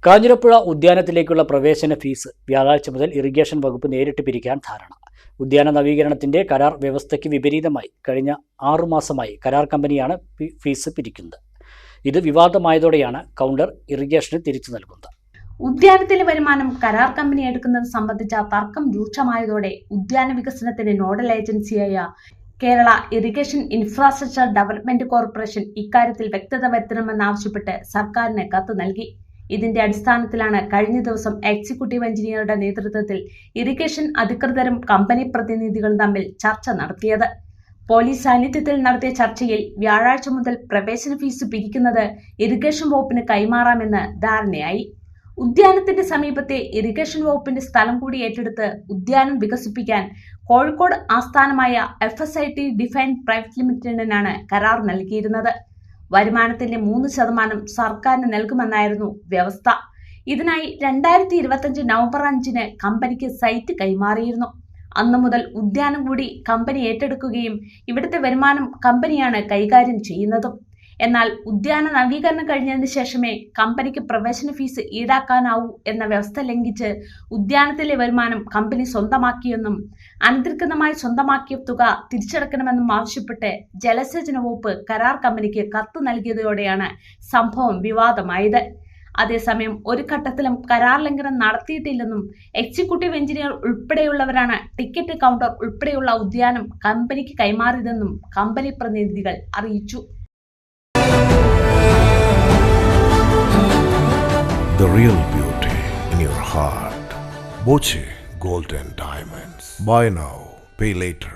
കാഞ്ഞിരപ്പുഴ ഉദ്യാനത്തിലേക്കുള്ള പ്രവേശന ഫീസ് വ്യാഴാഴ്ച മുതൽ ഇറിഗേഷൻ വകുപ്പ് നേരിട്ട് പിരിക്കാൻ ധാരണ. ഉദ്യാന നവീകരണത്തിന്റെ കരാർ വ്യവസ്ഥയ്ക്ക് വിപരീതമായി കഴിഞ്ഞ 6 മാസമായി കരാർ കമ്പനിയാണ് ഫീസ് പിരിക്കുന്നത്. ഇത് വിവാദമായതോടെയാണ് കൗണ്ടർ ഇറിഗേഷന് തിരിച്ചു നൽകുന്നത്. ഉദ്യാനത്തിലെ വരുമാനം കരാർ കമ്പനി എടുക്കുന്നത് സംബന്ധിച്ച തർക്കം രൂക്ഷമായതോടെ ഉദ്യാന വികസനത്തിന്റെ നോഡൽ ഏജൻസിയായ Kerala irrigation infrastructure development corporation ഇക്കാര്യത്തിൽ വ്യക്തത വരുത്തണമെന്നാവശ്യപ്പെട്ട് സർക്കാരിന് കത്ത് നൽകി. ഇതിന്റെ അടിസ്ഥാനത്തിലാണ് കഴിഞ്ഞ ദിവസം എക്സിക്യൂട്ടീവ് എഞ്ചിനീയറുടെ നേതൃത്വത്തിൽ ഇറിഗേഷൻ അധികൃതരും കമ്പനി പ്രതിനിധികളും തമ്മിൽ ചർച്ച നടത്തിയത്. പോലീസ് സാന്നിധ്യത്തിൽ നടത്തിയ ചർച്ചയിൽ വ്യാഴാഴ്ച മുതൽ പ്രവേശന ഫീസ് പിരിക്കുന്നത് ഇറിഗേഷൻ വകുപ്പിന് കൈമാറാമെന്ന് ധാരണയായി. ഉദ്യാനത്തിന്റെ സമീപത്തെ ഇറിഗേഷൻ വകുപ്പിന്റെ സ്ഥലം കൂടി ഏറ്റെടുത്ത് ഉദ്യാനം വികസിപ്പിക്കാൻ കോഴിക്കോട് ആസ്ഥാനമായ FSIT ഡിഫൈൻഡ് പ്രൈവറ്റ് ലിമിറ്റഡിനാണ് കരാർ നൽകിയിരുന്നത്. വരുമാനത്തിന്റെ 3% സർക്കാരിന് നൽകുമെന്നായിരുന്നു വ്യവസ്ഥ. ഇതിനായി 2025 നവംബർ 5 കമ്പനിക്ക് സൈറ്റ് കൈമാറിയിരുന്നു. അന്നു മുതൽ ഉദ്യാനം കൂടി കമ്പനി ഏറ്റെടുക്കുകയും ഇവിടുത്തെ വരുമാനം കമ്പനിയാണ് കൈകാര്യം ചെയ്യുന്നതും. എന്നാൽ ഉദ്യാന നവീകരണം കഴിഞ്ഞതിന് ശേഷമേ കമ്പനിക്ക് പ്രവേശന ഫീസ് ഈടാക്കാനാവൂ എന്ന വ്യവസ്ഥ ലംഘിച്ച് ഉദ്യാനത്തിലെ വരുമാനം കമ്പനി സ്വന്തമാക്കിയെന്നും അനധികൃതമായി സ്വന്തമാക്കിയ തുക തിരിച്ചടക്കണമെന്നും ആവശ്യപ്പെട്ട് ജലസേചന വകുപ്പ് കരാർ കമ്പനിക്ക് കത്ത് നൽകിയതോടെയാണ് സംഭവം വിവാദമായത്. അതേസമയം ഒരു ഘട്ടത്തിലും കരാർ ലംഘനം നടത്തിയിട്ടില്ലെന്നും എക്സിക്യൂട്ടീവ് എഞ്ചിനീയർ ഉൾപ്പെടെയുള്ളവരാണ് ടിക്കറ്റ് കൗണ്ടർ ഉൾപ്പെടെയുള്ള ഉദ്യാനം കമ്പനിക്ക് കൈമാറിയതെന്നും കമ്പനി പ്രതിനിധികൾ അറിയിച്ചു. The real beauty in your heart. Boche Gold and Diamonds. Buy now, pay later.